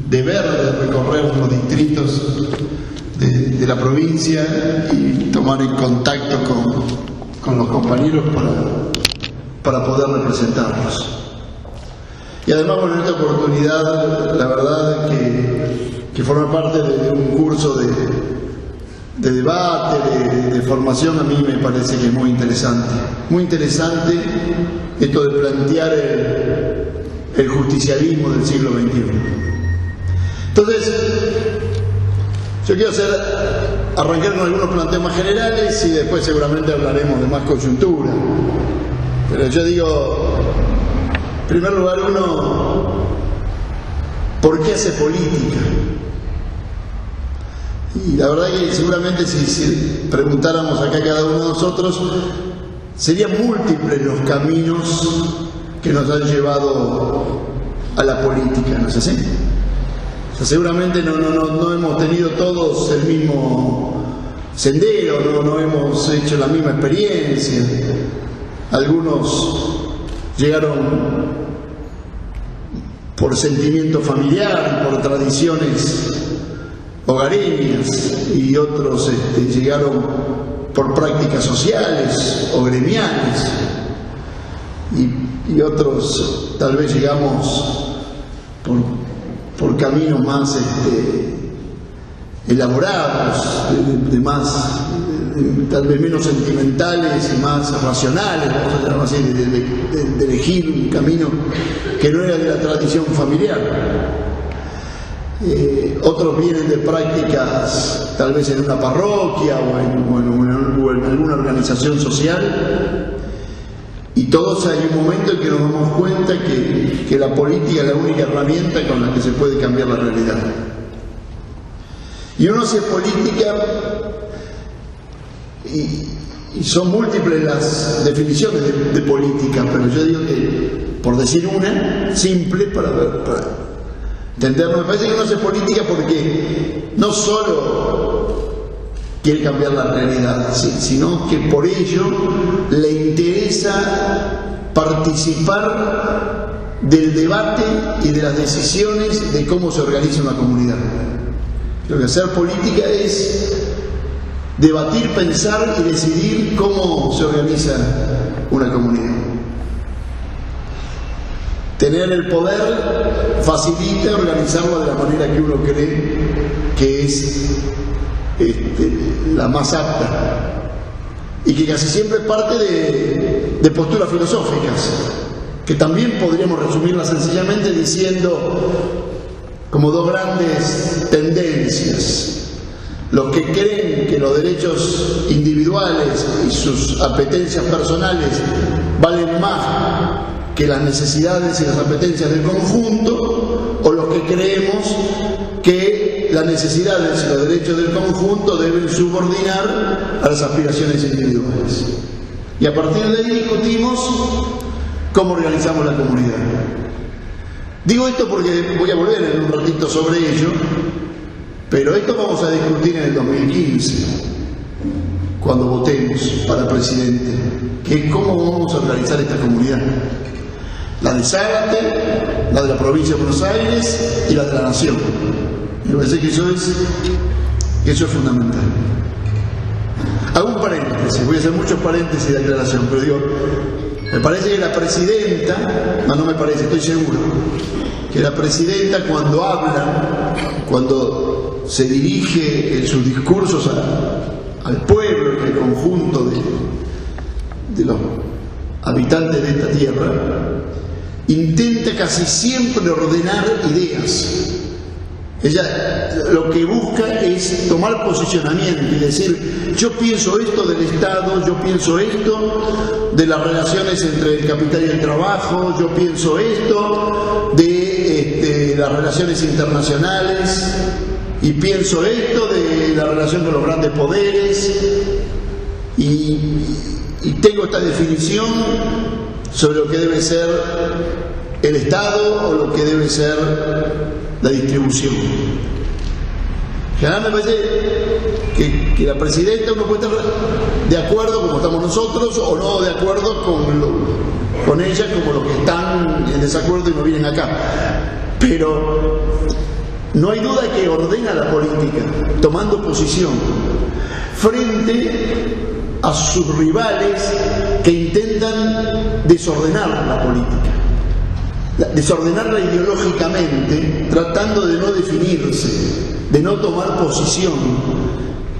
deber de recorrer los distritos de la provincia y tomar en contacto con los compañeros para poder representarlos. Y además, bueno, en esta oportunidad, la verdad que formar parte de un curso de debate, de formación, a mí me parece que es muy interesante. Muy interesante esto de plantear el justicialismo del siglo XXI. Entonces, yo quiero arrancar con algunos planteos más generales y después seguramente hablaremos de más coyuntura. Pero yo digo, en primer lugar, ¿por qué hace política? Y la verdad que seguramente si preguntáramos acá a cada uno de nosotros, serían múltiples los caminos que nos han llevado a la política, ¿no es así? O sea, seguramente no hemos tenido todos el mismo sendero, no hemos hecho la misma experiencia. Algunos llegaron por sentimiento familiar, por tradiciones hogareñas, y otros llegaron por prácticas sociales o gremiales, y otros tal vez llegamos por caminos más elaborados, tal vez menos sentimentales y más racionales, vamos a llamarlo así, de elegir un camino que no era de la tradición familiar. Otros vienen de prácticas tal vez en una parroquia o en alguna organización social, y todos hay un momento en que nos damos cuenta que la política es la única herramienta con la que se puede cambiar la realidad. Y uno hace política y son múltiples las definiciones de política, pero yo digo que, por decir una simple para entenderlo, me parece que uno hace política porque no solo quiere cambiar la realidad, sino que por ello le interesa participar del debate y de las decisiones de cómo se organiza una comunidad. Lo que hacer política es debatir, pensar y decidir cómo se organiza una comunidad. Tener el poder facilita organizarlo de la manera que uno cree que es la más apta, y que casi siempre parte de posturas filosóficas, que también podríamos resumirlas sencillamente diciendo como dos grandes tendencias: los que creen que los derechos individuales y sus apetencias personales valen más que las necesidades y las apetencias del conjunto, o los que creemos que las necesidades y los derechos del conjunto deben subordinar a las aspiraciones individuales. Y a partir de ahí discutimos cómo organizamos la comunidad. Digo esto porque voy a volver en un ratito sobre ello, pero esto vamos a discutir en el 2015, cuando votemos para presidente, que es cómo vamos a organizar esta comunidad. La de Zárate, la de la provincia de Buenos Aires y la de la Nación. Me parece que eso es fundamental. Hago un paréntesis, voy a hacer muchos paréntesis de aclaración, pero digo, me parece que la presidenta, no me parece, estoy seguro, que la presidenta cuando habla, cuando se dirige en sus discursos al pueblo, al conjunto de los habitantes de esta tierra, intenta casi siempre ordenar ideas. Ella lo que busca es tomar posicionamiento y decir: yo pienso esto del Estado, yo pienso esto de las relaciones entre el capital y el trabajo, yo pienso esto de las relaciones internacionales, y pienso esto de la relación con los grandes poderes, y tengo esta definición sobre lo que debe ser el Estado o lo que debe ser la distribución. En general me parece que la presidenta uno puede estar de acuerdo como estamos nosotros o no de acuerdo con ella como los que están en desacuerdo y no vienen acá. Pero no hay duda que ordena la política, tomando posición frente a sus rivales que intentan desordenar la política, desordenarla ideológicamente, tratando de no definirse, de no tomar posición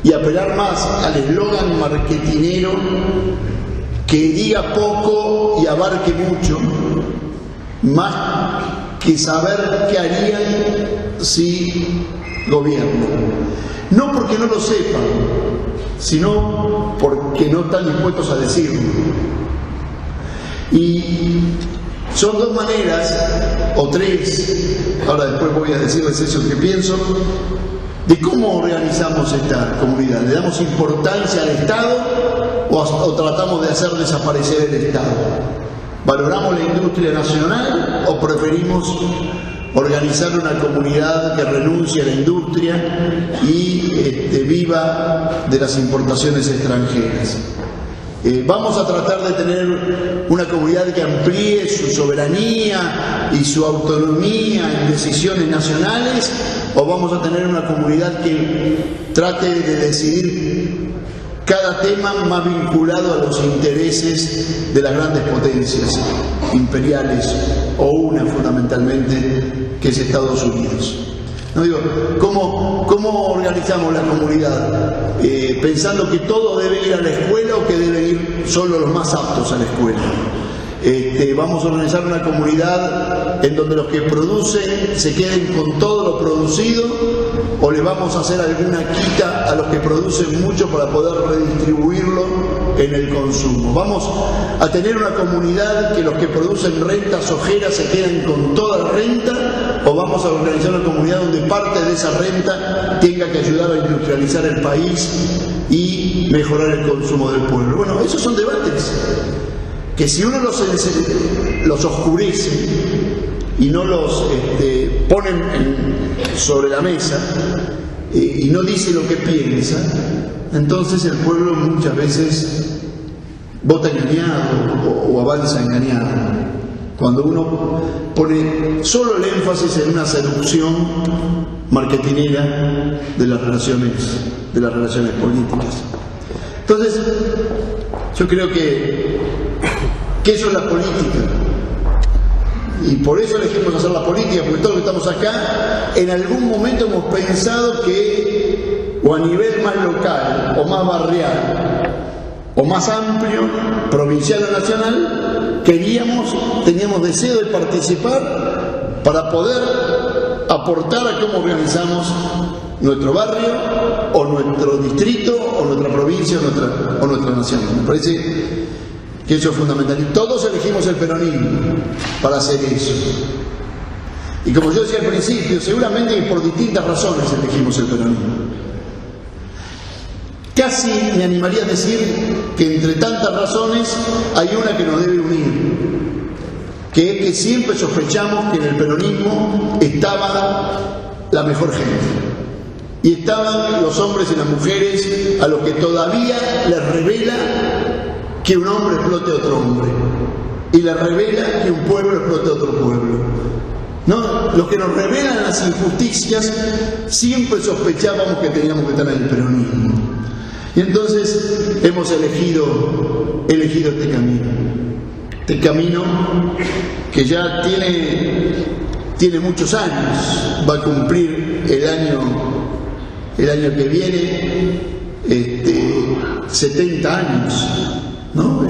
y apelar más al eslogan marketinero que diga poco y abarque mucho, más que saber qué harían si gobiernan. No porque no lo sepan, sino porque no están dispuestos a decirlo. Y son dos maneras, o tres, ahora después voy a decirles eso que pienso, de cómo organizamos esta comunidad. ¿Le damos importancia al Estado o tratamos de hacer desaparecer el Estado? ¿Valoramos la industria nacional o preferimos organizar una comunidad que renuncie a la industria y viva de las importaciones extranjeras? Vamos a tratar de tener una comunidad que amplíe su soberanía y su autonomía en decisiones nacionales, o vamos a tener una comunidad que trate de decidir cada tema más vinculado a los intereses de las grandes potencias imperiales, o una fundamentalmente, que es Estados Unidos. No digo, ¿cómo organizamos la comunidad? Pensando que todo debe ir a la escuela o que deben ir solo los más aptos a la escuela. Vamos a organizar una comunidad en donde los que producen se queden con todo lo producido, o le vamos a hacer alguna quita a los que producen mucho para poder redistribuirlo en el consumo. Vamos a tener una comunidad que los que producen rentas ojeras se queden con toda la renta, o vamos a organizar una comunidad donde parte de esa renta tenga que ayudar a industrializar el país y mejorar el consumo del pueblo. Bueno, esos son debates que si uno los oscurece y no los ponen sobre la mesa y no dice lo que piensa, entonces el pueblo muchas veces vota engañado o avanza engañado. Cuando uno pone solo el énfasis en una seducción marketinera de las relaciones políticas. Entonces, yo creo que eso es la política, y por eso elegimos hacer la política, porque todos los que estamos acá en algún momento hemos pensado que, o a nivel más local o más barrial o más amplio, provincial o nacional, teníamos deseo de participar para poder aportar a cómo organizamos nuestro barrio o nuestro distrito o nuestra provincia o nuestra nación. Me parece que eso es fundamental, y todos elegimos el peronismo para hacer eso. Y como yo decía al principio, seguramente por distintas razones elegimos el peronismo. Casi me animaría a decir que entre tantas razones hay una que nos debe unir, que es que siempre sospechamos que en el peronismo estaba la mejor gente, y estaban los hombres y las mujeres a los que todavía les revela que un hombre explote a otro hombre, y le revela que un pueblo explote a otro pueblo. ¿No? Los que nos revelan las injusticias siempre sospechábamos que teníamos que estar en el peronismo. Y entonces hemos elegido este camino que ya tiene muchos años, va a cumplir el año que viene 70 años, ¿no?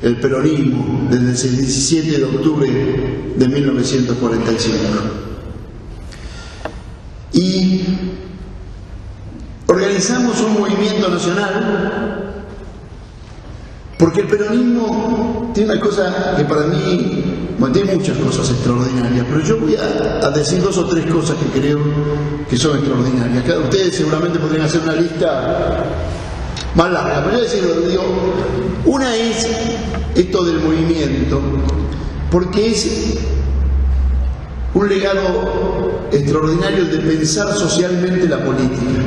El peronismo, desde el 17 de octubre de 1945. Y organizamos un movimiento nacional porque el peronismo tiene una cosa que para mí, bueno, tiene muchas cosas extraordinarias, pero yo voy a decir 2 o 3 cosas que creo que son extraordinarias. Cada ustedes seguramente podrían hacer una lista más larga, pero yo digo, una es esto del movimiento, porque es un legado extraordinario de pensar socialmente la política,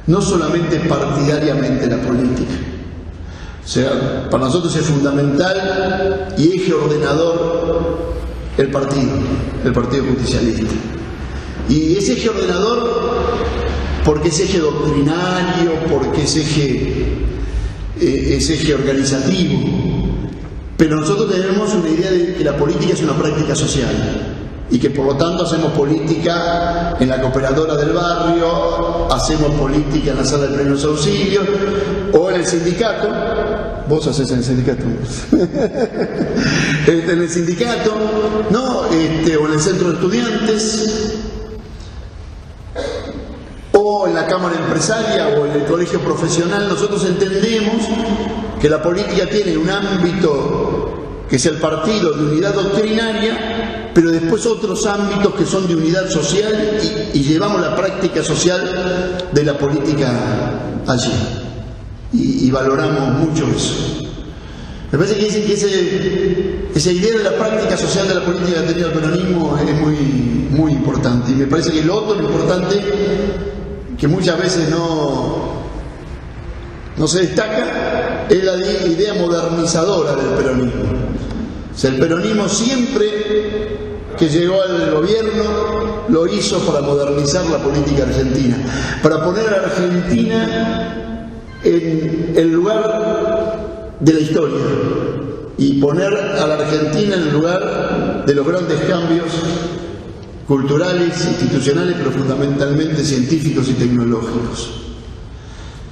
no solamente partidariamente la política. O sea, para nosotros es fundamental y eje ordenador el partido justicialista. Y ese eje ordenador, porque es eje doctrinario, porque es eje organizativo. Pero nosotros tenemos una idea de que la política es una práctica social y que por lo tanto hacemos política en la cooperadora del barrio, hacemos política en la sala de primeros auxilios o en el sindicato. Vos hacés en el sindicato. En el sindicato, ¿no? O en el centro de estudiantes, o en la cámara empresaria, o en el colegio profesional. Nosotros entendemos que la política tiene un ámbito que es el partido de unidad doctrinaria, pero después otros ámbitos que son de unidad social y llevamos la práctica social de la política allí. Y valoramos mucho eso. Me parece que esa idea de la práctica social de la política que ha tenido el peronismo es muy importante. Y me parece que lo otro importante, que muchas veces no se destaca, es la idea modernizadora del peronismo. O sea, el peronismo siempre que llegó al gobierno lo hizo para modernizar la política argentina, para poner a Argentina en el lugar de la historia y poner a la Argentina en el lugar de los grandes cambios culturales, institucionales, pero fundamentalmente científicos y tecnológicos.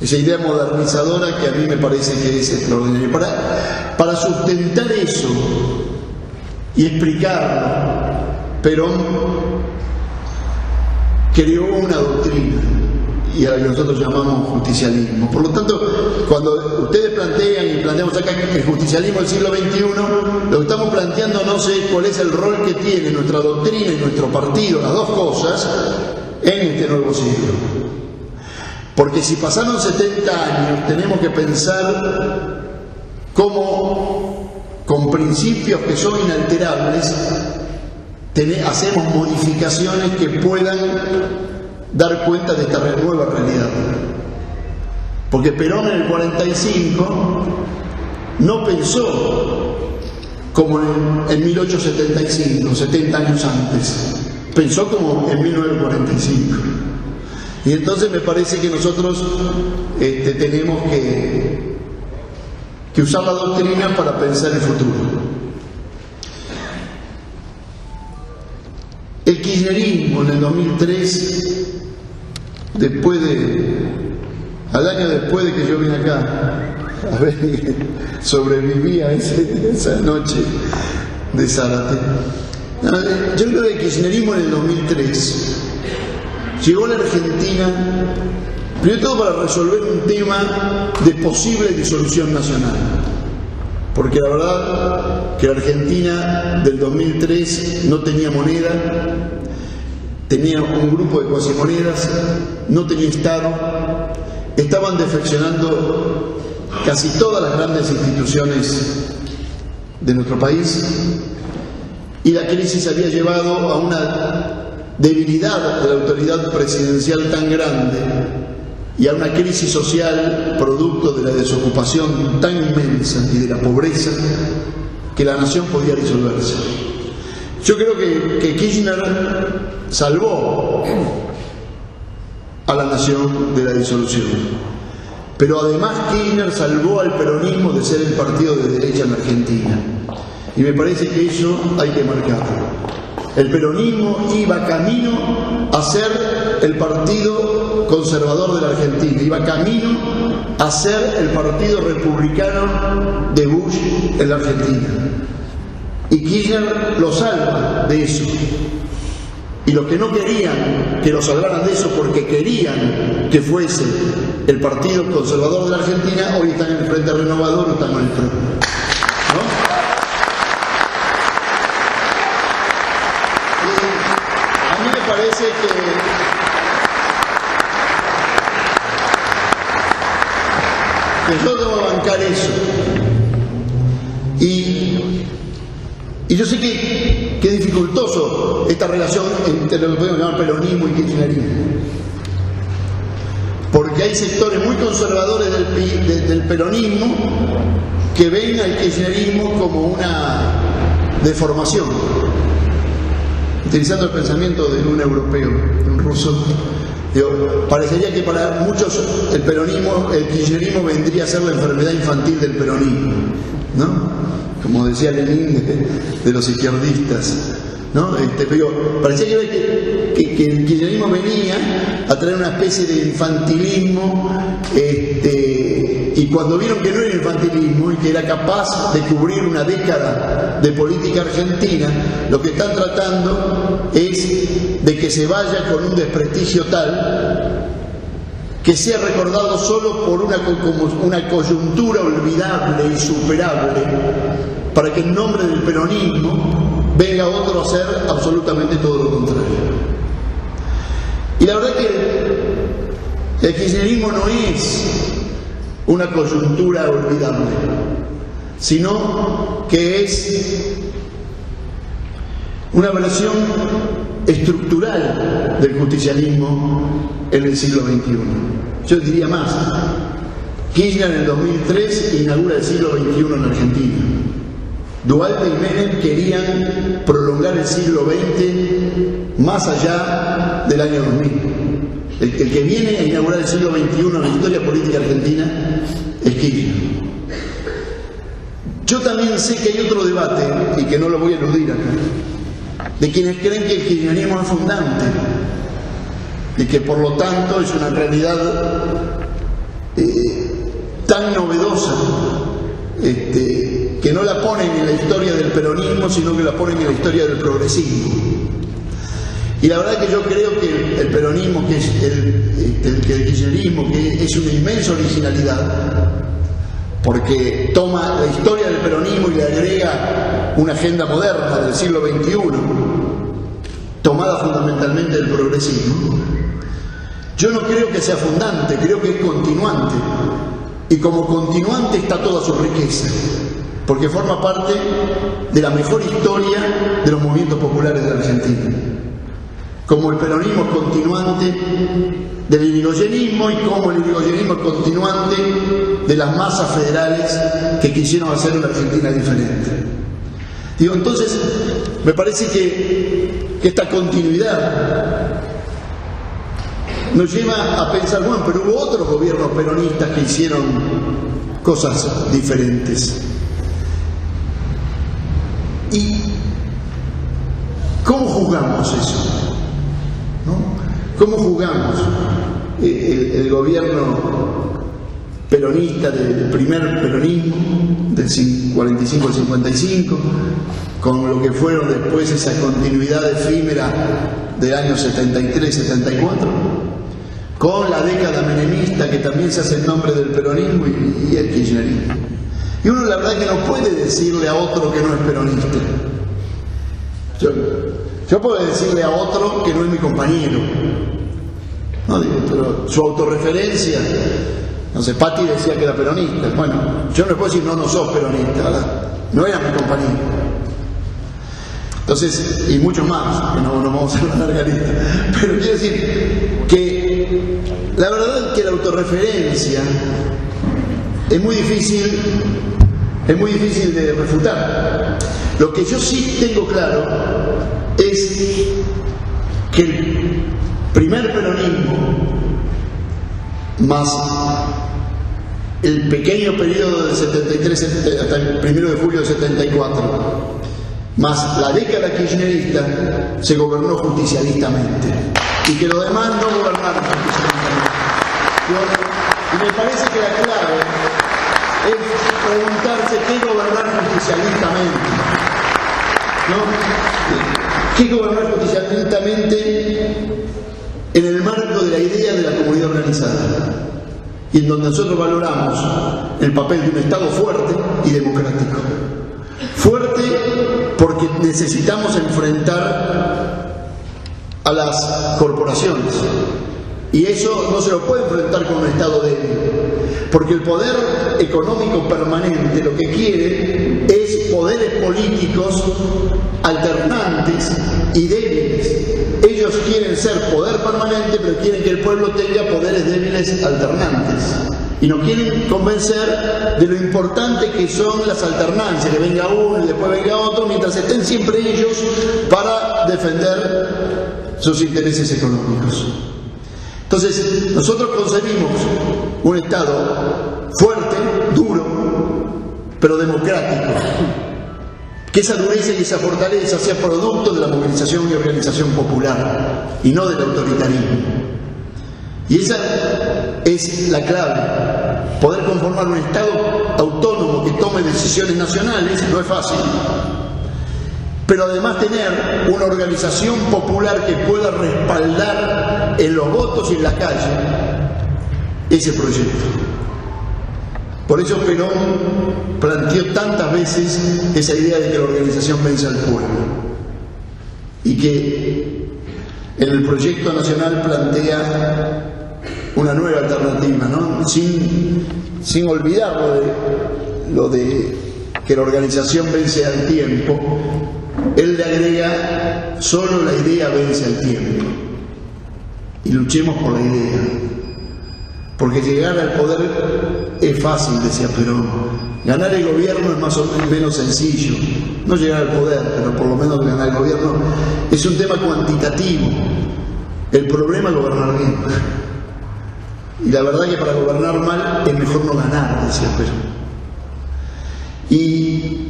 Esa idea modernizadora que a mí me parece que es extraordinaria. Para sustentar eso y explicarlo, Perón creó una doctrina y a la que nosotros llamamos justicialismo. Por lo tanto, cuando ustedes plantean y planteamos acá el justicialismo del siglo XXI, lo que estamos planteando no sé cuál es el rol que tiene nuestra doctrina y nuestro partido, las dos cosas, en este nuevo siglo. Porque si pasaron 70 años, tenemos que pensar cómo, con principios que son inalterables, hacemos modificaciones que puedan dar cuenta de esta nueva realidad. Porque Perón en el 45 no pensó como en 1875, 70 años antes, pensó como en 1945. Y entonces me parece que nosotros tenemos que usar la doctrina para pensar el futuro. El kirchnerismo en el 2003, al año después de que yo vine acá, a ver, sobreviví a esa noche de Zárate. Yo creo que el kirchnerismo en el 2003 llegó a la Argentina, primero todo para resolver un tema de posible disolución nacional. Porque la verdad que la Argentina del 2003 no tenía moneda, tenía un grupo de cuasimonedas, no tenía Estado, estaban defeccionando casi todas las grandes instituciones de nuestro país y la crisis había llevado a una debilidad de la autoridad presidencial tan grande y a una crisis social producto de la desocupación tan inmensa y de la pobreza que la nación podía disolverse. Yo creo que Kirchner salvó a la nación de la disolución, pero además Kirchner salvó al peronismo de ser el partido de derecha en la Argentina, y me parece que eso hay que marcarlo. El peronismo iba camino a ser el partido conservador de la Argentina, iba camino a ser el partido republicano de Bush en la Argentina. Y Kirchner lo salva de eso. Y los que no querían que lo salvaran de eso porque querían que fuese el partido conservador de la Argentina, hoy están en el Frente Renovador o están en el PRO. ¿No? Parece que yo debo bancar eso. Y yo sé que es dificultoso relación entre lo que podemos llamar peronismo y kirchnerismo. Porque hay sectores muy conservadores del peronismo que ven al kirchnerismo como una deformación. Utilizando el pensamiento de un europeo, de un ruso, parecería que para muchos el kirchnerismo vendría a ser la enfermedad infantil del peronismo, ¿no? Como decía Lenin de los izquierdistas, ¿no? Pero parecía que el kirchnerismo venía a traer una especie de infantilismo, y cuando vieron que no era infantilismo y que era capaz de cubrir una década de política argentina, lo que están tratando es de que se vaya con un desprestigio tal que sea recordado solo por una coyuntura olvidable y superable, para que en nombre del peronismo venga otro a hacer absolutamente todo lo contrario. Y la verdad que el kirchnerismo no es una coyuntura olvidable, sino que es una versión estructural del justicialismo en el siglo XXI. Yo diría más, Kirchner en el 2003 inaugura el siglo XXI en Argentina. Duhalde y Menem querían prolongar el siglo XX más allá del año 2000. El que viene a inaugurar el siglo XXI en la historia política argentina es Kirchner. Yo también sé que hay otro debate, y que no lo voy a eludir acá, de quienes creen que el kirchnerismo es fundante, y que por lo tanto es una realidad tan novedosa, que no la ponen en la historia del peronismo, sino que la ponen en la historia del progresismo. Y la verdad que yo creo que el peronismo, que es el kirchnerismo, que es una inmensa originalidad, porque toma la historia del peronismo y le agrega una agenda moderna del siglo XXI, tomada fundamentalmente del progresismo. Yo no creo que sea fundante, creo que es continuante. Y como continuante está toda su riqueza, porque forma parte de la mejor historia de los movimientos populares de la Argentina. Como el peronismo es continuante del irigoyenismo, y como el irigoyenismo es continuante de las masas federales que quisieron hacer una Argentina diferente. Digo, entonces, me parece que esta continuidad nos lleva a pensar, bueno, pero hubo otros gobiernos peronistas que hicieron cosas diferentes. ¿Y cómo juzgamos eso? ¿No? ¿Cómo juzgamos el gobierno peronista, del primer peronismo, del 45 al 55, con lo que fueron después esa continuidad efímera del año 73-74, con la década menemista que también se hace en nombre del peronismo y el kirchnerismo? Y uno la verdad que no puede decirle a otro que no es peronista. Yo puedo decirle a otro que no es mi compañero, no digo, pero su autorreferencia, no sé, Patti decía que era peronista. Bueno, yo no le puedo decir no sos peronista, ¿verdad? No era mi compañero. Entonces, y muchos más, que no vamos a hacer una larga lista, pero quiero decir que la verdad es que la autorreferencia es muy difícil de refutar. Lo que yo sí tengo claro es que el primer peronismo más el pequeño periodo del 73 hasta el 1 de julio del 74 más la década kirchnerista se gobernó justicialistamente, y que lo demás no gobernaron justicialistamente. Y me parece que la clave es preguntarse qué gobernar justicialistamente, ¿no? ¿Qué gobernar justicialistamente en el marco de la idea de la comunidad organizada, y en donde nosotros valoramos el papel de un Estado fuerte y democrático? Fuerte porque necesitamos enfrentar a las corporaciones, y eso no se lo puede enfrentar con un Estado débil, porque el poder económico permanente lo que quiere es poderes políticos alternantes y débiles. Ellos quieren ser poder permanente, pero quieren que el pueblo tenga poderes débiles alternantes. Y nos quieren convencer de lo importante que son las alternancias, que venga uno y después venga otro, mientras estén siempre ellos para defender sus intereses económicos. Entonces, nosotros concebimos un Estado fuerte, duro, pero democrático. Que esa dureza y esa fortaleza sea producto de la movilización y organización popular, y no del autoritarismo. Y esa es la clave. Poder conformar un Estado autónomo que tome decisiones nacionales no es fácil, pero además tener una organización popular que pueda respaldar en los votos y en la calle ese proyecto. Por eso Perón planteó tantas veces esa idea de que la organización vence al pueblo, y que en el proyecto nacional plantea una nueva alternativa, ¿no? Sin olvidar lo de que la organización vence al tiempo. Él le agrega: solo la idea vence al tiempo, y luchemos por la idea, porque llegar al poder es fácil, decía Perón. Ganar el gobierno es más o menos sencillo, no llegar al poder, pero por lo menos ganar el gobierno es un tema cuantitativo. El problema es gobernar bien. Y la verdad que para gobernar mal es mejor no ganar, decía Perón. Y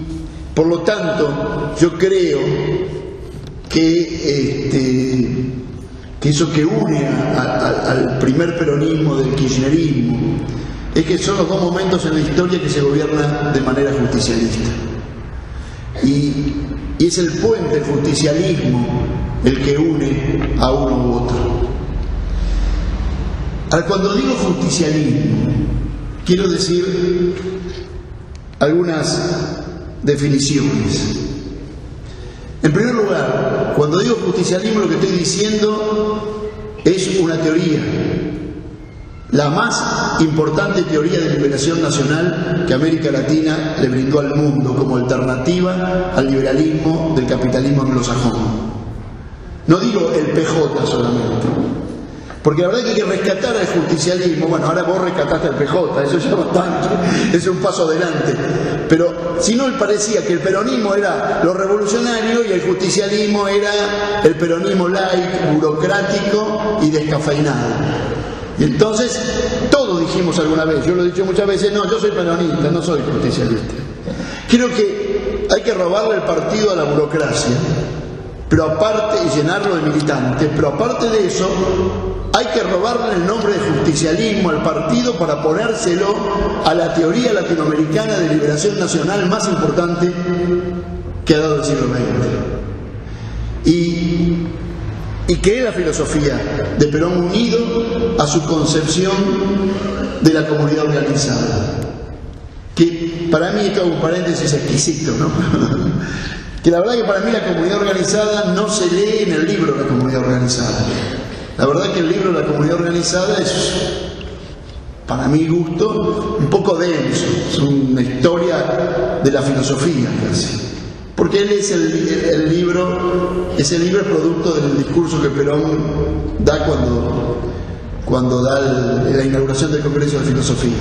por lo tanto, yo creo que eso que une al primer peronismo del kirchnerismo es que son los dos momentos en la historia que se gobierna de manera justicialista. Y es el puente, el justicialismo, el que une a uno u otro. Ahora, cuando digo justicialismo, quiero decir algunas definiciones. En primer lugar, cuando digo justicialismo, lo que estoy diciendo es una teoría, la más importante teoría de liberación nacional que América Latina le brindó al mundo como alternativa al liberalismo del capitalismo anglosajón. No digo el PJ solamente, porque la verdad es que hay que rescatar al justicialismo. Bueno, ahora vos rescataste al PJ, eso ya bastante, es un paso adelante. Pero si no, él parecía que el peronismo era lo revolucionario y el justicialismo era el peronismo light, burocrático y descafeinado. Y entonces todos dijimos alguna vez, yo lo he dicho muchas veces: no, yo soy peronista, no soy justicialista. Creo que hay que robarle el partido a la burocracia, pero aparte, y llenarlo de militantes, pero aparte de eso, hay que robarle el nombre de justicialismo al partido para ponérselo a la teoría latinoamericana de liberación nacional más importante que ha dado el siglo XX. Y que es la filosofía de Perón unido a su concepción de la comunidad organizada. Que para mí, esto es un paréntesis exquisito, ¿no? Que la verdad que para mí la comunidad organizada no se lee en el libro de la comunidad organizada. La verdad que el libro de la comunidad organizada es, para mi gusto, un poco denso. Es una historia de la filosofía casi. Porque él es el libro es producto del discurso que Perón da cuando da la inauguración del Congreso de Filosofía.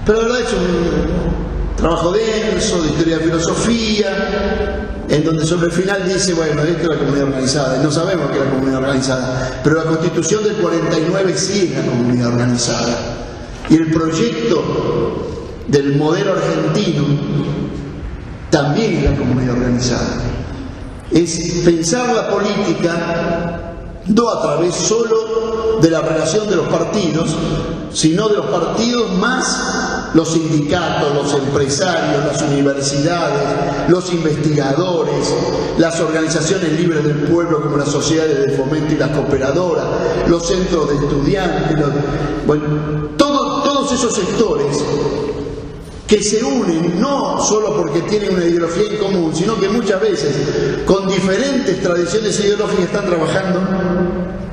Pero la verdad es un trabajo denso de historia de filosofía, en donde sobre el final dice: bueno, esto es la comunidad organizada, y no sabemos qué es la comunidad organizada, pero la Constitución del 49 sí es la comunidad organizada. Y el proyecto del modelo argentino también es la comunidad organizada. Es pensar la política no a través solo de la relación de los partidos, sino de los partidos más los sindicatos, los empresarios, las universidades, los investigadores, las organizaciones libres del pueblo como las sociedades de fomento y las cooperadoras, los centros de estudiantes, todos esos sectores que se unen no solo porque tienen una ideología en común, sino que muchas veces con diferentes tradiciones ideológicas están trabajando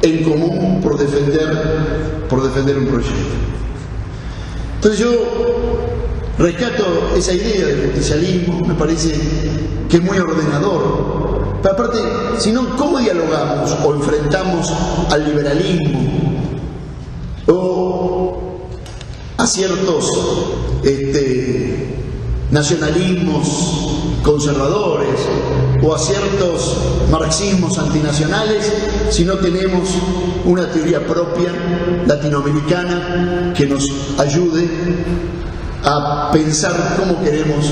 en común por defender un proyecto. Entonces yo rescato esa idea del justicialismo, me parece que es muy ordenador. Pero aparte, si no, ¿cómo dialogamos o enfrentamos al liberalismo o a ciertos nacionalismos conservadores o a ciertos marxismos antinacionales si no tenemos una teoría propia latinoamericana que nos ayude a pensar cómo queremos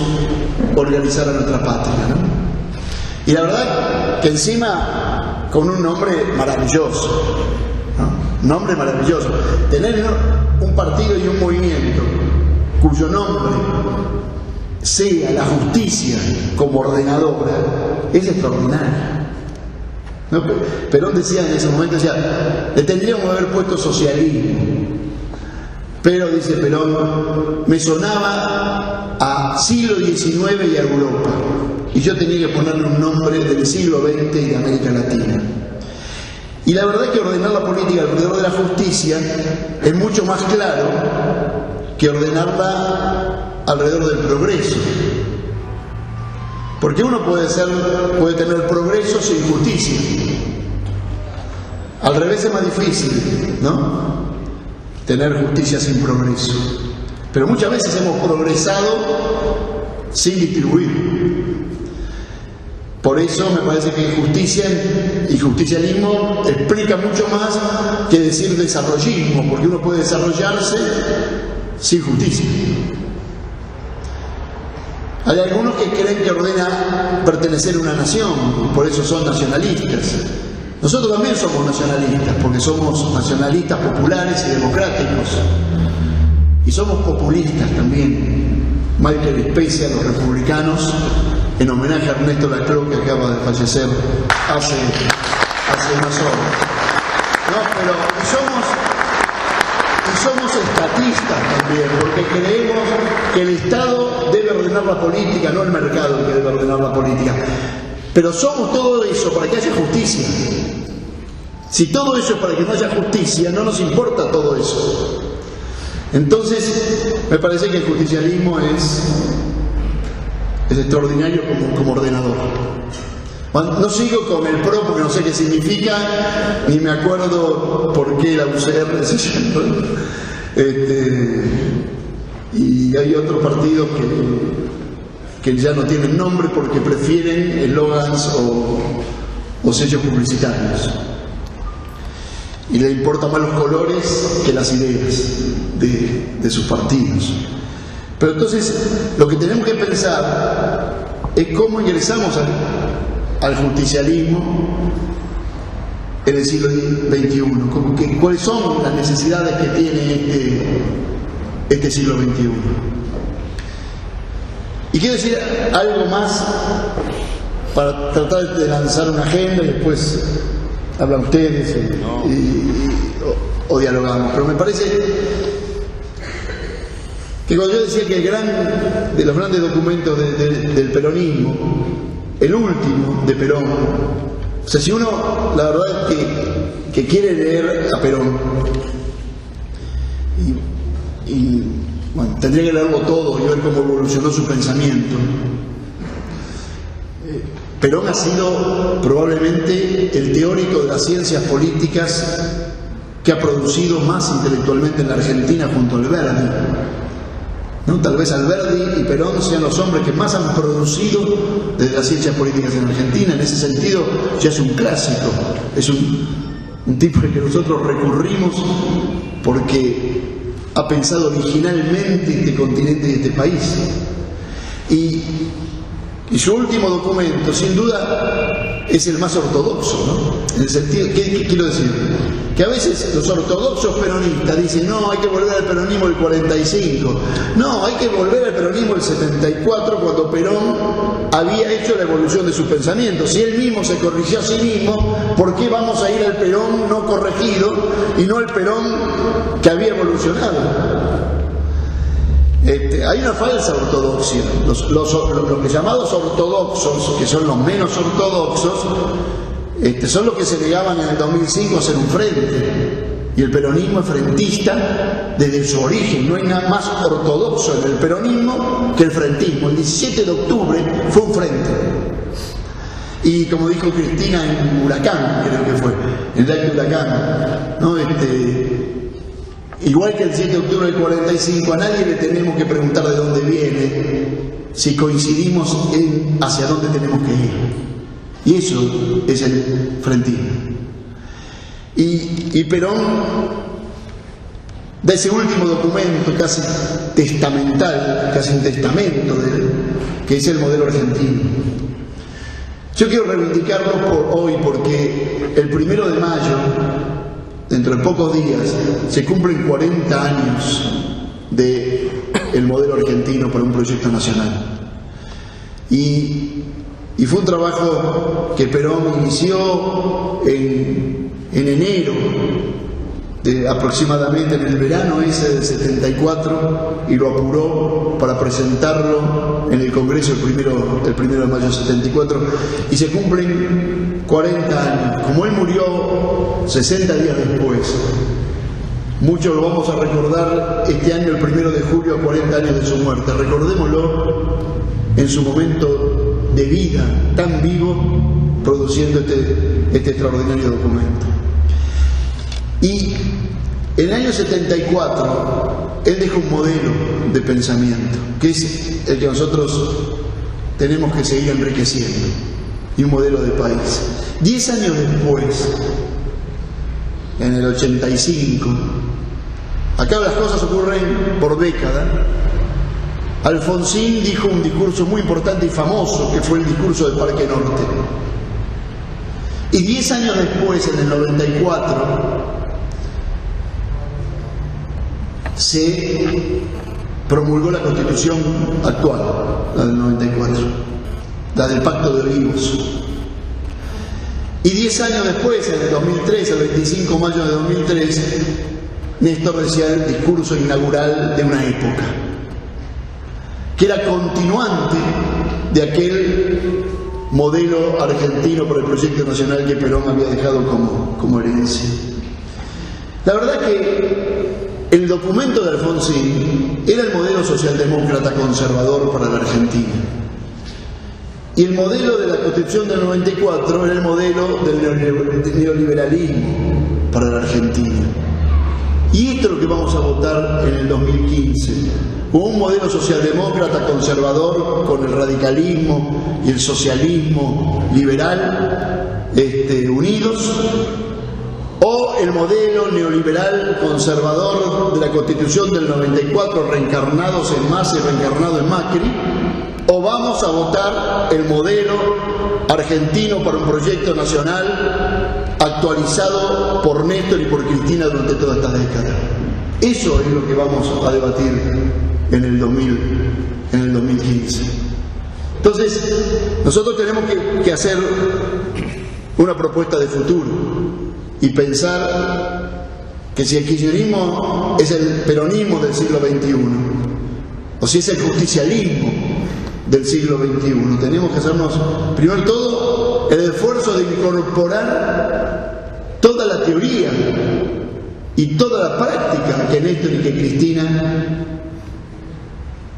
organizar a nuestra patria, ¿no? Y la verdad que encima con un nombre maravilloso, ¿no? Nombre maravilloso. Tener un partido y un movimiento cuyo nombre sea la justicia como ordenadora es extraordinario, ¿no? Perón decía en ese momento, decía, le tendríamos que haber puesto socialismo, pero dice Perón, me sonaba a siglo XIX y a Europa, y yo tenía que ponerle un nombre del siglo XX y de América Latina. Y la verdad que ordenar la política alrededor de la justicia es mucho más claro que ordenarla alrededor del progreso, porque uno puede tener progreso sin justicia. Al revés es más difícil, ¿no? Tener justicia sin progreso. Pero muchas veces hemos progresado sin distribuir. Por eso me parece que justicia y justicialismo explica mucho más que decir desarrollismo, porque uno puede desarrollarse sin justicia. Hay algunos que creen que ordena pertenecer a una nación, y por eso son nacionalistas. Nosotros también somos nacionalistas, porque somos nacionalistas populares y democráticos. Y somos populistas también. Michael Spacey a los republicanos, en homenaje a Ernesto Laclau, que acaba de fallecer hace unas horas. No, pero somos estatistas también, porque creemos que el Estado debe ordenar la política, no el mercado el que debe ordenar la política. Pero somos todo eso para que haya justicia. Si todo eso es para que no haya justicia, no nos importa todo eso. Entonces, me parece que el justicialismo es extraordinario como ordenador. No sigo con el PRO porque no sé qué significa, ni me acuerdo por qué la UCR se llama. Y hay otros partidos que ya no tienen nombre porque prefieren eslogans o sellos publicitarios. Y le importan más los colores que las ideas de sus partidos. Pero entonces, lo que tenemos que pensar es cómo ingresamos al justicialismo en el siglo XXI, cuáles son las necesidades que tiene este siglo XXI. Y quiero decir algo más para tratar de lanzar una agenda y después hablan ustedes o dialogamos. Pero me parece que cuando yo decía que de los grandes documentos del peronismo, el último de Perón, o sea, si uno la verdad es que quiere leer a Perón y bueno, tendría que leerlo todo y ver cómo evolucionó su pensamiento. Perón ha sido probablemente el teórico de las ciencias políticas que ha producido más intelectualmente en la Argentina junto a Alberdi, ¿no? Tal vez Alberdi y Perón sean los hombres que más han producido desde las ciencias políticas en Argentina. En ese sentido ya es un clásico, es un tipo al que nosotros recurrimos porque ha pensado originalmente este continente y este país. Y su último documento, sin duda, es el más ortodoxo, ¿no? En el sentido, ¿qué quiero decir? Que a veces los ortodoxos peronistas dicen, no, hay que volver al peronismo del 45. No, hay que volver al peronismo del 74, cuando Perón había hecho la evolución de sus pensamientos. Si él mismo se corrigió a sí mismo, ¿por qué vamos a ir al Perón no corregido y no al Perón que había evolucionado? Hay una falsa ortodoxia. Los que llamados ortodoxos, que son los menos ortodoxos, son los que se negaban en el 2005 a hacer un frente. Y el peronismo es frentista desde su origen. No hay nada más ortodoxo en el peronismo que el frentismo. El 17 de octubre fue un frente. Y como dijo Cristina en Huracán, creo que fue, en el acto de Huracán, ¿no? Igual que el 7 de octubre del 45, a nadie le tenemos que preguntar de dónde viene, si coincidimos en hacia dónde tenemos que ir. Y eso es el frentismo. Y Perón da ese último documento casi testamental, casi un testamento de él, que es el modelo argentino. Yo quiero reivindicarlo por hoy porque el 1 de mayo, dentro de pocos días, se cumplen 40 años del modelo argentino para un proyecto nacional. Y fue un trabajo que Perón inició en enero, aproximadamente en el verano ese del 74, y lo apuró para presentarlo en el Congreso el 1 de mayo del 74, y se cumplen 40 años. Como él murió 60 días después, muchos lo vamos a recordar este año, el 1 de julio, a 40 años de su muerte. Recordémoslo en su momento de vida tan vivo, produciendo este extraordinario documento. Y en el año 74 él deja un modelo de pensamiento que es el que nosotros tenemos que seguir enriqueciendo, y un modelo de país. 10 años después, en el 85, acá las cosas ocurren por década, Alfonsín dijo un discurso muy importante y famoso, que fue el discurso del Parque Norte. Y 10 años después, en el 94, se promulgó la Constitución actual, la del 94, la del Pacto de Olivos. Y 10 años después, en el 2003, el 25 de mayo de 2003, Néstor decía el discurso inaugural de una época, que era continuante de aquel modelo argentino por el proyecto nacional que Perón había dejado como herencia. La verdad que el documento de Alfonsín era el modelo socialdemócrata conservador para la Argentina. Y el modelo de la Constitución del 94 era el modelo del neoliberalismo para la Argentina. Y esto es lo que vamos a votar en el 2015. Un modelo socialdemócrata conservador con el radicalismo y el socialismo liberal unidos, o el modelo neoliberal conservador de la Constitución del 94 reencarnados en Massa y reencarnado en Macri, o vamos a votar el modelo argentino para un proyecto nacional actualizado por Néstor y por Cristina durante toda esta década. Eso es lo que vamos a debatir en el 2015. Entonces, nosotros tenemos que hacer una propuesta de futuro y pensar que si el kirchnerismo es el peronismo del siglo XXI, o si es el justicialismo del siglo XXI, tenemos que hacernos, primero todo, el esfuerzo de incorporar toda la teoría y toda la práctica que Néstor y que Cristina,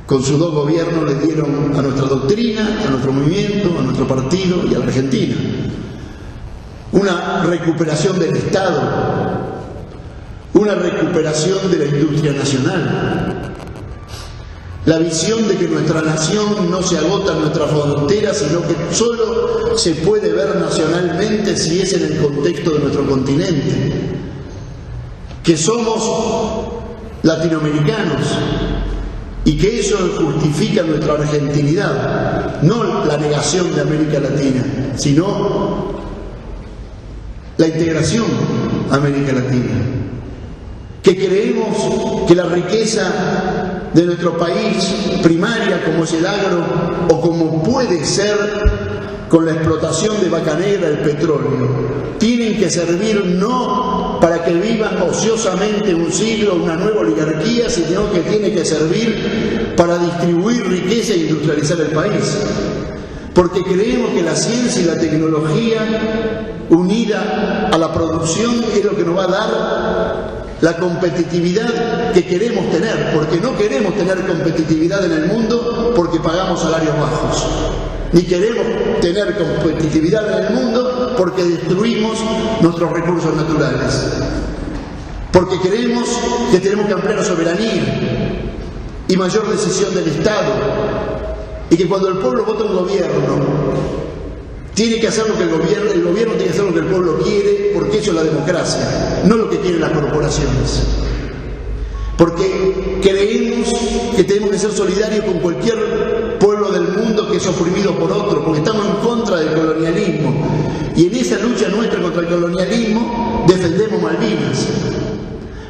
con sus dos gobiernos, le dieron a nuestra doctrina, a nuestro movimiento, a nuestro partido y a la Argentina. Una recuperación del Estado, una recuperación de la industria nacional, la visión de que nuestra nación no se agota en nuestras fronteras, sino que solo se puede ver nacionalmente si es en el contexto de nuestro continente, que somos latinoamericanos y que eso justifica nuestra argentinidad, no la negación de América Latina, sino la integración a América Latina, que creemos que la riqueza de nuestro país primaria, como es el agro, o como puede ser con la explotación de Vaca Negra, el petróleo, tienen que servir no para que vivan ociosamente un siglo, una nueva oligarquía, sino que tiene que servir para distribuir riqueza e industrializar el país. porque creemos que la ciencia y la tecnología unida a la producción es lo que nos va a dar la competitividad que queremos tener, porque no queremos tener competitividad en el mundo porque pagamos salarios bajos, ni queremos tener competitividad en el mundo porque destruimos nuestros recursos naturales, porque creemos que tenemos que ampliar la soberanía y mayor decisión del Estado, y que cuando el pueblo vota un gobierno tiene que hacer lo que el gobierno tiene que hacer lo que el pueblo quiere, porque eso es la democracia, no lo que quieren las corporaciones. Porque creemos que tenemos que ser solidarios con cualquier pueblo del mundo que es oprimido por otro, porque estamos en contra del colonialismo. Y en esa lucha nuestra contra el colonialismo defendemos Malvinas,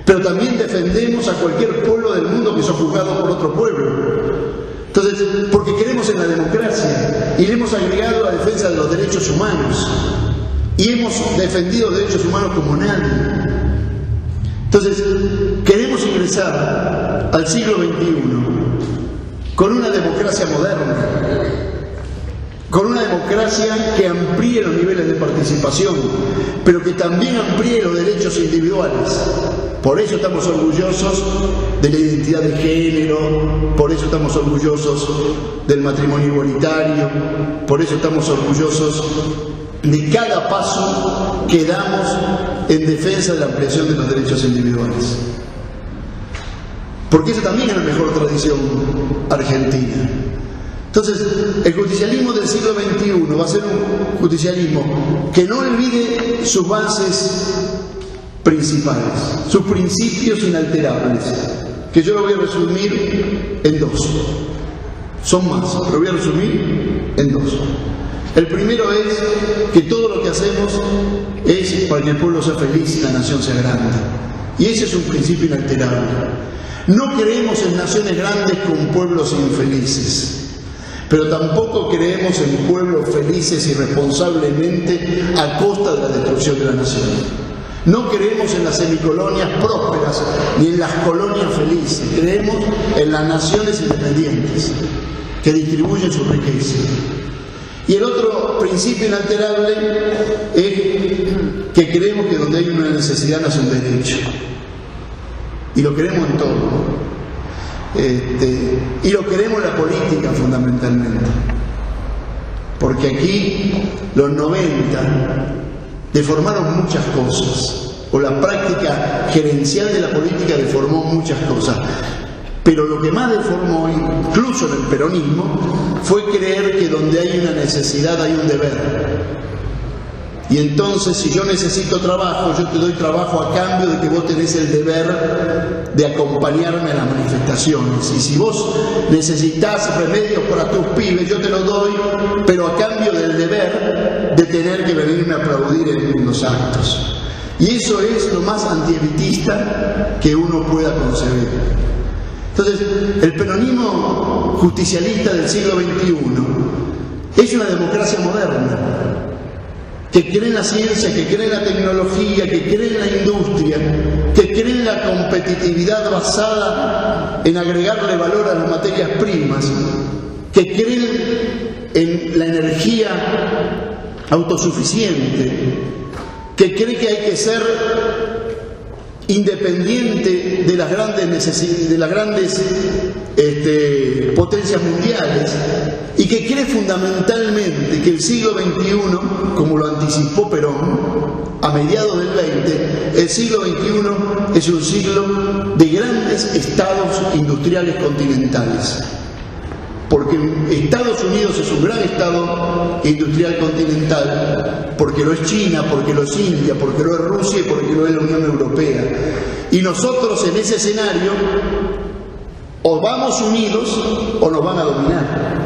pero también defendemos a cualquier pueblo del mundo que es juzgado por otro pueblo. Entonces, porque creemos en la democracia y le hemos agregado la defensa de los derechos humanos y hemos defendido derechos humanos como nadie. Entonces, queremos ingresar al siglo XXI con una democracia moderna, con una democracia que amplíe los niveles de participación, pero que también amplíe los derechos individuales. Por eso estamos orgullosos de la identidad de género, por eso estamos orgullosos del matrimonio igualitario, por eso estamos orgullosos de cada paso que damos en defensa de la ampliación de los derechos individuales. Porque esa también es la mejor tradición argentina. Entonces, el justicialismo del siglo XXI va a ser un justicialismo que no olvide sus bases principales, sus principios inalterables, que yo lo voy a resumir en dos. Son más, pero voy a resumir en dos. El primero es que todo lo que hacemos es para que el pueblo sea feliz y la nación sea grande. Y ese es un principio inalterable. No creemos en naciones grandes con pueblos infelices, pero tampoco creemos en pueblos felices irresponsablemente a costa de la destrucción de la nación. No creemos en las semicolonias prósperas ni en las colonias felices. Creemos en las naciones independientes que distribuyen su riqueza. Y el otro principio inalterable es que creemos que donde hay una necesidad nace un derecho. Y lo queremos en todo. Y lo queremos en la política fundamentalmente. Porque aquí, los 90, deformaron muchas cosas, o la práctica gerencial de la política deformó muchas cosas, pero lo que más deformó, incluso en el peronismo, fue creer que donde hay una necesidad hay un deber. Y entonces, si yo necesito trabajo, yo te doy trabajo a cambio de que vos tenés el deber de acompañarme a las manifestaciones. Y si vos necesitas remedios para tus pibes, yo te los doy, pero a cambio del deber de tener que venirme a aplaudir en los actos. Y eso es lo más antielitista que uno pueda concebir. Entonces, el peronismo justicialista del siglo XXI es una democracia moderna, que cree en la ciencia, que cree en la tecnología, que cree en la industria, que cree en la competitividad basada en agregarle valor a las materias primas, que cree en la energía autosuficiente, que cree que hay que ser independiente de las grandes potencias mundiales, y que cree fundamentalmente que el siglo XXI, como lo anticipó Perón a mediados del XX, el siglo XXI es un siglo de grandes estados industriales continentales. Porque Estados Unidos es un gran estado industrial continental, porque lo es China, porque lo es India, porque lo es Rusia y porque lo es la Unión Europea. Y nosotros en ese escenario o vamos unidos o nos van a dominar.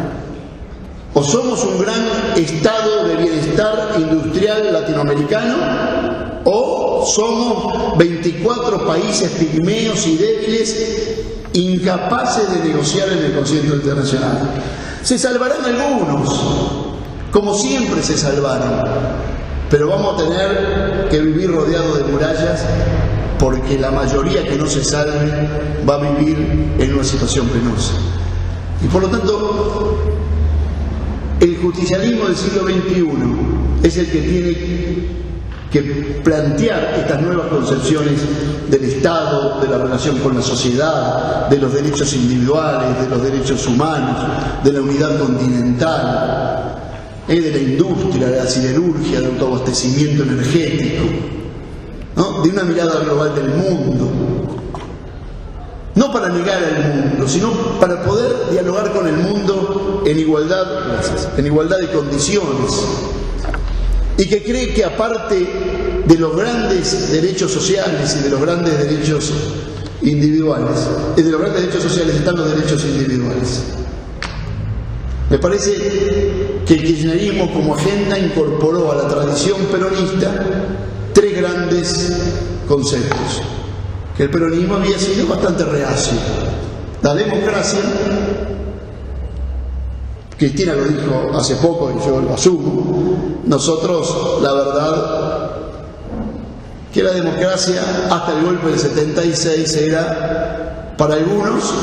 O somos un gran estado de bienestar industrial latinoamericano, o somos 24 países pigmeos y débiles, incapaces de negociar en el concierto internacional. Se salvarán algunos, como siempre se salvaron, pero vamos a tener que vivir rodeados de murallas, porque la mayoría que no se salve va a vivir en una situación penosa. Y por lo tanto, El justicialismo del siglo XXI es el que tiene que plantear estas nuevas concepciones del Estado, de la relación con la sociedad, de los derechos individuales, de los derechos humanos, de la unidad continental, de la industria, de la siderurgia, del autoabastecimiento energético, ¿no? De una mirada global del mundo. No para negar al mundo, sino para poder dialogar con el mundo en igualdad de condiciones. Y que cree que aparte de los grandes derechos sociales y de los grandes derechos individuales, de los grandes derechos sociales están los derechos individuales. Me parece que el kirchnerismo como agenda incorporó a la tradición peronista tres grandes conceptos. Que el peronismo había sido bastante reacio. La democracia, Cristina lo dijo hace poco y yo lo asumo, nosotros, la verdad, que la democracia hasta el golpe del 76 era, para algunos,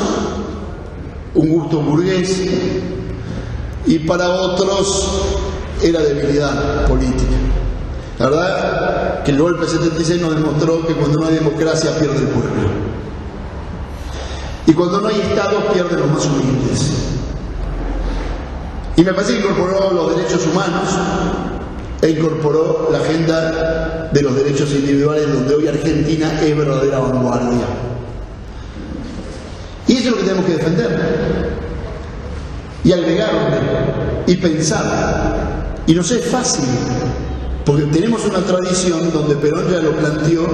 un gusto burgués y para otros era debilidad política. La verdad que el golpe del 76 nos demostró que cuando no hay democracia pierde el pueblo. Y cuando no hay Estado pierden los más humildes. Y me parece que incorporó los derechos humanos e incorporó la agenda de los derechos individuales, donde hoy Argentina es verdadera vanguardia. Y eso es lo que tenemos que defender. Y agregarle, y pensar. Y nos es fácil, porque tenemos una tradición donde Perón ya lo planteó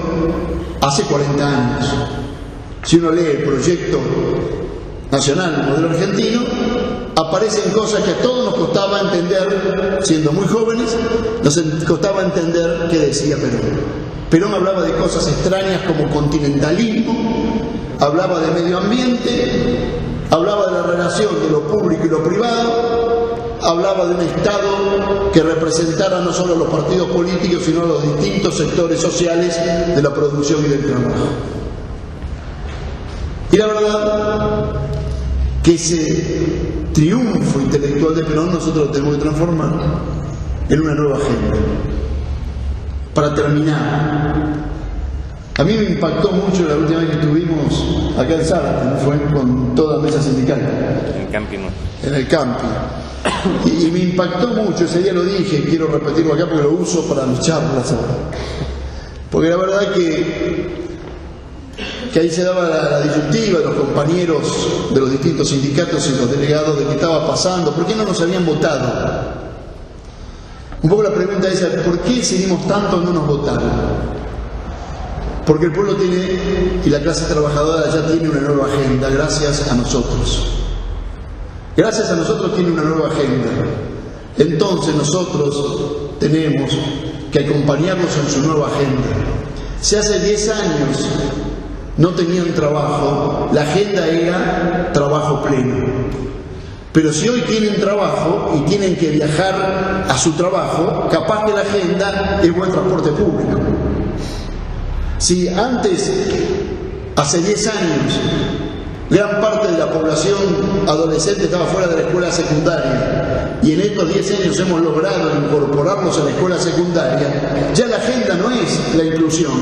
hace 40 años. Si uno lee el proyecto nacional del modelo argentino, aparecen cosas que a todos nos costaba entender, siendo muy jóvenes, nos costaba entender qué decía Perón. Perón hablaba de cosas extrañas como continentalismo, hablaba de medio ambiente, hablaba de la relación de lo público y lo privado, hablaba de un Estado que representara no solo a los partidos políticos, sino a los distintos sectores sociales de la producción y del trabajo. Y la verdad que ese triunfo intelectual de Perón nosotros lo tenemos que transformar en una nueva agenda. Para terminar, a mí me impactó mucho la última vez que estuvimos acá en Zárate, fue con toda la mesa sindical. En el camping. En el camping. Y me impactó mucho, ese día lo dije, quiero repetirlo acá porque lo uso para mis charlas ahora. Porque la verdad que ahí se daba la disyuntiva de los compañeros de los distintos sindicatos y los delegados de qué estaba pasando, por qué no nos habían votado. Un poco la pregunta es, ¿por qué decidimos tanto no nos votaron? Porque el pueblo tiene, y la clase trabajadora ya tiene una nueva agenda, gracias a nosotros. Gracias a nosotros tiene una nueva agenda. Entonces nosotros tenemos que acompañarlos en su nueva agenda. Si hace 10 años no tenían trabajo, la agenda era trabajo pleno. Pero si hoy tienen trabajo y tienen que viajar a su trabajo, capaz que la agenda es buen transporte público. Si antes, hace 10 años, gran parte de la población adolescente estaba fuera de la escuela secundaria y en estos 10 años hemos logrado incorporarlos a la escuela secundaria, ya la agenda no es la inclusión,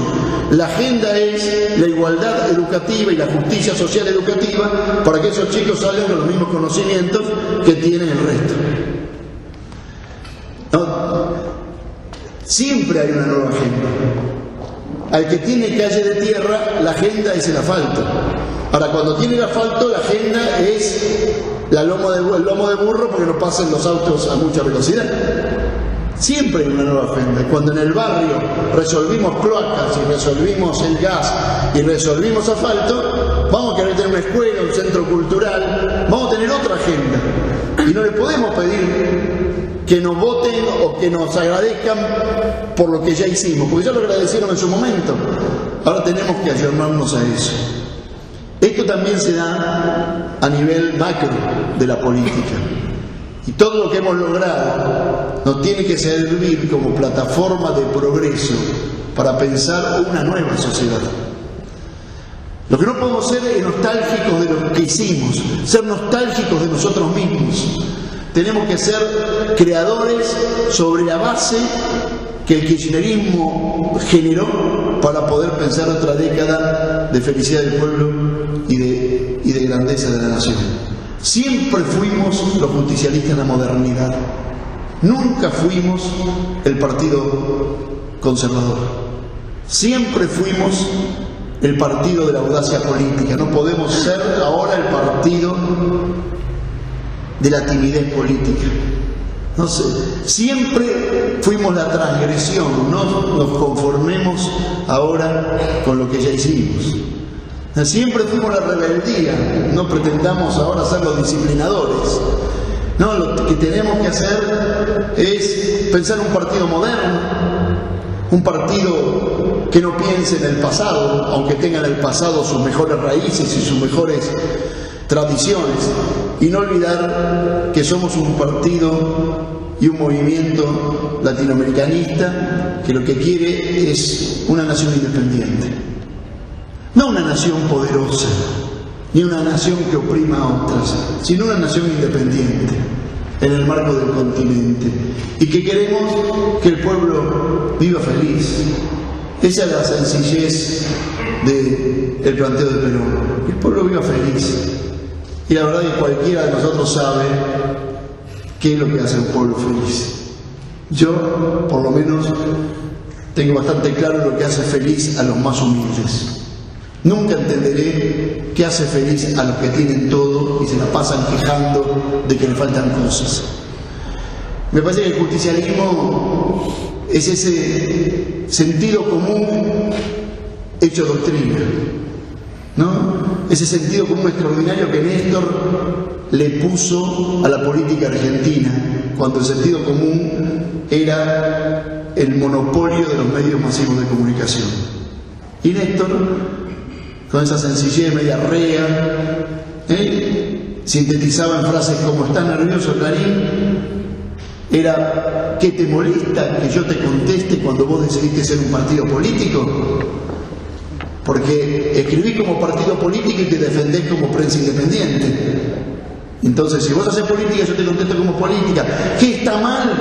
la agenda es la igualdad educativa y la justicia social educativa para que esos chicos salgan con los mismos conocimientos que tienen el resto. ¿No? Siempre hay una nueva agenda. Al que tiene calle de tierra, la agenda es el asfalto. Ahora, cuando tiene el asfalto, la agenda es el lomo de burro porque no pasen los autos a mucha velocidad. Siempre hay una nueva agenda. Cuando en el barrio resolvimos cloacas y resolvimos el gas y resolvimos asfalto, vamos a querer tener una escuela, un centro cultural, vamos a tener otra agenda. Y no le podemos pedir que nos voten o que nos agradezcan por lo que ya hicimos, porque ya lo agradecieron en su momento. Ahora tenemos que ayornarnos a eso. Esto también se da a nivel macro de la política. Y todo lo que hemos logrado nos tiene que servir como plataforma de progreso para pensar una nueva sociedad. Lo que no podemos ser es nostálgicos de lo que hicimos, ser nostálgicos de nosotros mismos. tenemos que ser creadores sobre la base que el kirchnerismo generó para poder pensar otra década de felicidad del pueblo y de grandeza de la nación. Siempre fuimos los justicialistas de la modernidad. Nunca fuimos el partido conservador. Siempre fuimos el partido de la audacia política. No podemos ser ahora el partido de la timidez política. No sé, siempre fuimos la transgresión, no nos conformemos ahora con lo que ya hicimos. Siempre fuimos la rebeldía, no pretendamos ahora ser los disciplinadores. No, lo que tenemos que hacer es pensar un partido moderno, un partido que no piense en el pasado, aunque tenga en el pasado sus mejores raíces y sus mejores tradiciones, y no olvidar que somos un partido y un movimiento latinoamericanista que lo que quiere es una nación independiente, no una nación poderosa, ni una nación que oprima a otras, sino una nación independiente en el marco del continente, y que queremos que el pueblo viva feliz. Esa es la sencillez del planteo de Perón, que el pueblo viva feliz. Y la verdad es que cualquiera de nosotros sabe qué es lo que hace un pueblo feliz. Yo, por lo menos, tengo bastante claro lo que hace feliz a los más humildes. Nunca entenderé qué hace feliz a los que tienen todo y se la pasan quejando de que le faltan cosas. Me parece que el justicialismo es ese sentido común hecho doctrina, ¿no? Ese sentido común extraordinario que Néstor le puso a la política argentina, cuando el sentido común era el monopolio de los medios masivos de comunicación. Y Néstor, con esa sencillez media rea, sintetizaba en frases como: ¿estás nervioso, Clarín? Era: ¿qué te molesta que yo te conteste cuando vos decidiste ser un partido político? Porque escribí como partido político y te defendés como prensa independiente. Entonces, si vos haces política, yo te contesto como política. ¿Qué está mal?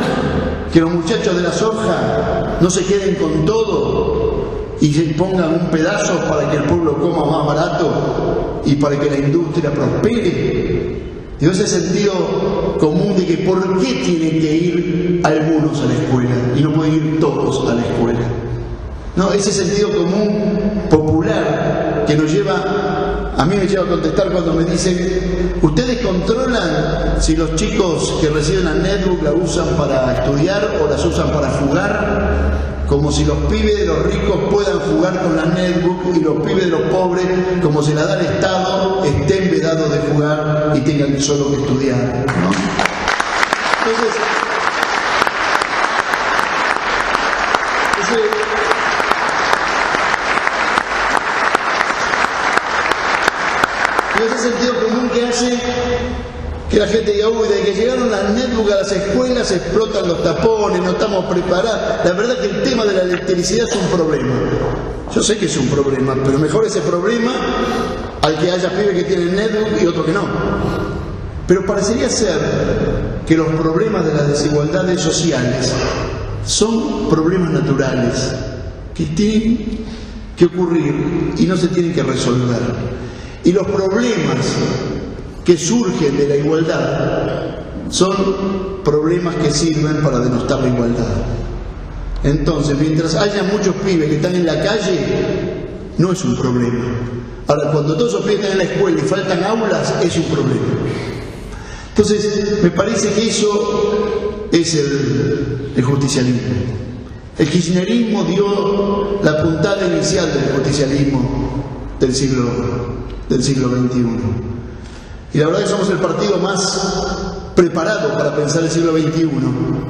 Que los muchachos de la soja no se queden con todo y se pongan un pedazo para que el pueblo coma más barato y para que la industria prospere. Y ese sentido común de que por qué tienen que ir algunos a la escuela y no pueden ir todos a la escuela. No, ese sentido común popular que nos lleva, a mí me lleva a contestar cuando me dicen: ¿ustedes controlan si los chicos que reciben la netbook la usan para estudiar o las usan para jugar? Como si los pibes de los ricos puedan jugar con la netbook y los pibes de los pobres, como se la da el Estado, estén vedados de jugar y tengan solo que estudiar, ¿no? Entonces, ese sentido común que hace que la gente diga: uy, desde que llegaron las netbooks a las escuelas explotan los tapones, no estamos preparados. La verdad que el tema de la electricidad es un problema. Yo sé que es un problema, pero mejor ese problema al que haya pibes que tienen netbook y otros que no. Pero parecería ser que los problemas de las desigualdades sociales son problemas naturales que tienen que ocurrir y no se tienen que resolver. Y los problemas que surgen de la igualdad son problemas que sirven para denostar la igualdad. Entonces, mientras haya muchos pibes que están en la calle, no es un problema. Ahora, cuando todos esos pibes están en la escuela y faltan aulas, es un problema. Entonces, me parece que eso es el justicialismo. El kirchnerismo dio la puntada inicial del justicialismo del siglo XXI. Y la verdad es que somos el partido más preparado para pensar el siglo XXI,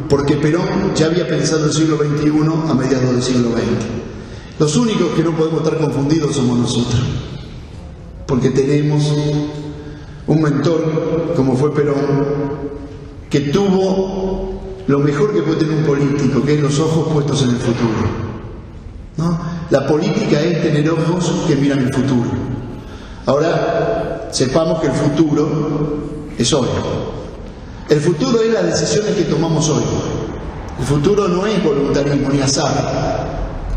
porque Perón ya había pensado el siglo XXI a mediados del siglo XX. Los únicos que no podemos estar confundidos somos nosotros, porque tenemos un mentor como fue Perón, que tuvo lo mejor que puede tener un político, que es los ojos puestos en el futuro, ¿no? La política es tener ojos que miran el futuro. Ahora, sepamos que el futuro es hoy. El futuro es las decisiones que tomamos hoy. El futuro no es voluntarismo ni azar.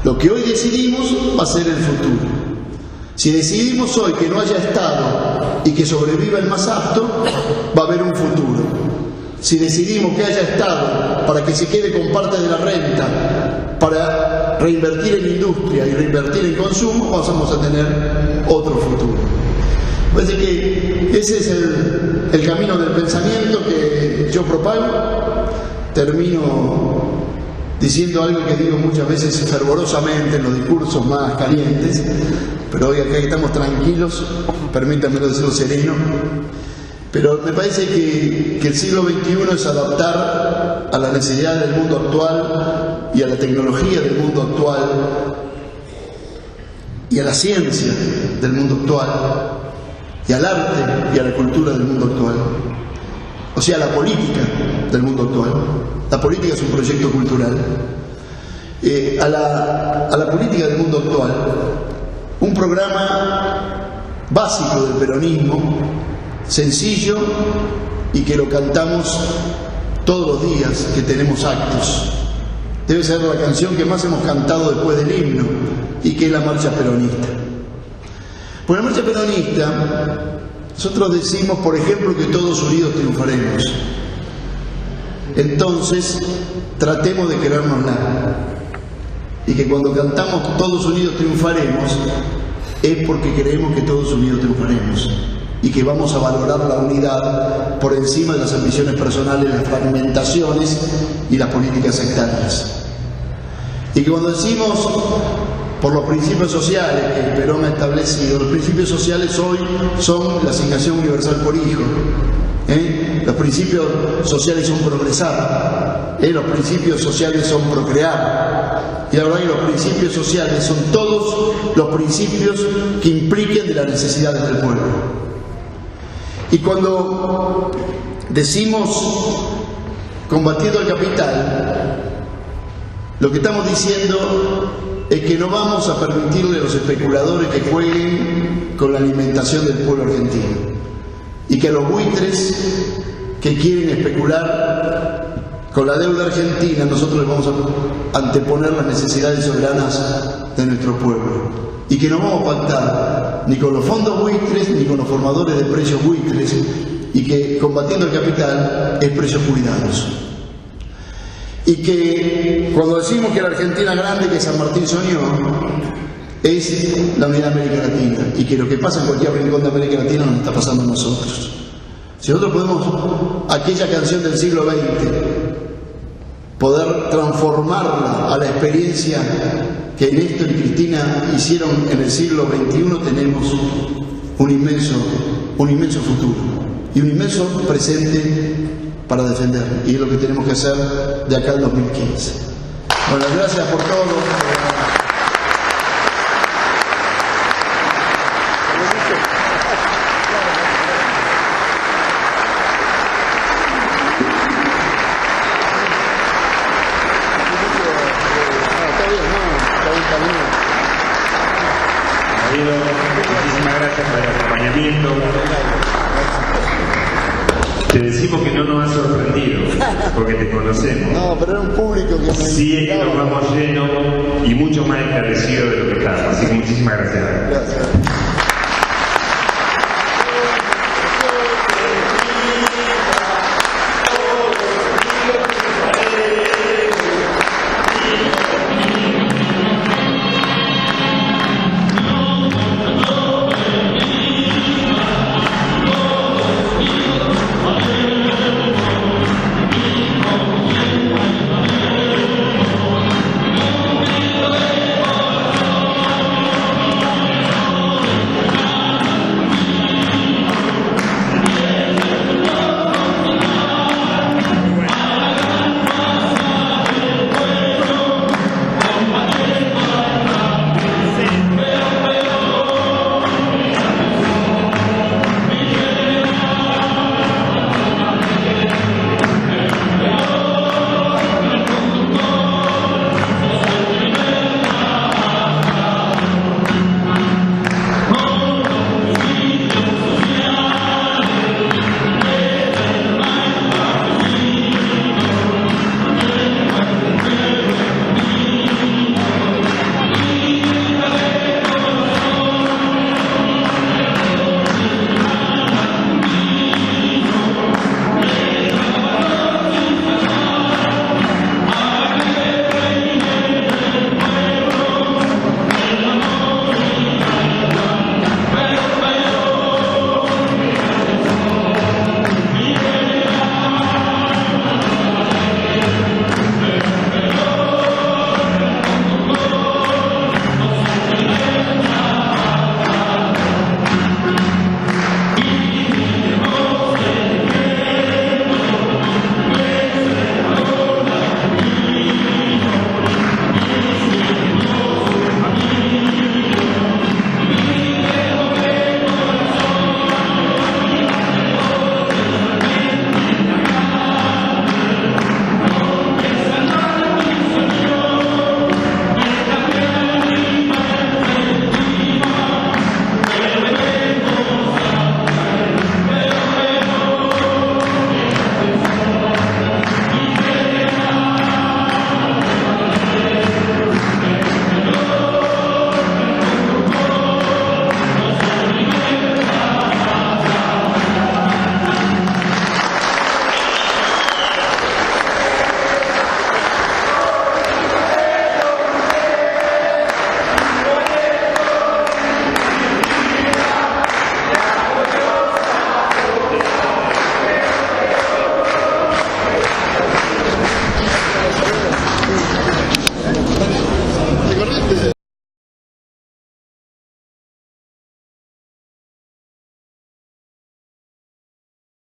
Lo que hoy decidimos va a ser el futuro. Si decidimos hoy que no haya Estado y que sobreviva el más apto, va a haber un futuro. Si decidimos que haya Estado para que se quede con parte de la renta, para reinvertir en industria y reinvertir en consumo, vamos a tener otro futuro. Parece que ese es el camino del pensamiento que yo propago. Termino diciendo algo que digo muchas veces fervorosamente en los discursos más calientes, pero hoy acá estamos tranquilos, permítanmelo decirlo sereno. Pero me parece que el siglo XXI es adaptar a la necesidad del mundo actual y a la tecnología del mundo actual y a la ciencia del mundo actual y al arte y a la cultura del mundo actual, o sea, a la política del mundo actual. La política es un proyecto cultural. A la política del mundo actual, un programa básico del peronismo, sencillo y que lo cantamos todos los días que tenemos actos. Debe ser la canción que más hemos cantado después del himno y que es la marcha peronista. Por la marcha peronista, nosotros decimos, por ejemplo, que todos unidos triunfaremos. Entonces, tratemos de querérnosla. Y que cuando cantamos todos unidos triunfaremos, es porque creemos que todos unidos triunfaremos. Y que vamos a valorar la unidad por encima de las ambiciones personales, las fragmentaciones y las políticas sectarias. Y que cuando decimos por los principios sociales que el Perón ha establecido, los principios sociales hoy son la asignación universal por hijo. Los principios sociales son progresar, los principios sociales son procrear, y la verdad que los principios sociales son todos los principios que impliquen de las necesidades del pueblo. Y cuando decimos combatiendo al capital, lo que estamos diciendo es que no vamos a permitirle a los especuladores que jueguen con la alimentación del pueblo argentino, y que a los buitres que quieren especular con la deuda argentina, nosotros les vamos a anteponer las necesidades soberanas de nuestro pueblo, y que no vamos a pactar ni con los fondos buitres ni con los formadores de precios buitres, y que combatiendo el capital es precios cuidados. Y que cuando decimos que la Argentina grande que San Martín soñó es la unidad de América Latina, y que lo que pasa en cualquier rincón de América Latina nos está pasando a nosotros. Si nosotros podemos, aquella canción del siglo XX, poder transformarla a la experiencia que Néstor y Cristina hicieron en el siglo XXI, tenemos un inmenso futuro y un inmenso presente para defender, y es lo que tenemos que hacer de acá al 2015. Bueno, gracias por todo. Muchísimas gracias por el acompañamiento. Te decimos que no nos ha sorprendido, porque te conocemos. No, pero era un público que me... Sí, es que nos vamos llenos y mucho más esclarecidos de lo que estamos. Así que muchísimas gracias. Gracias.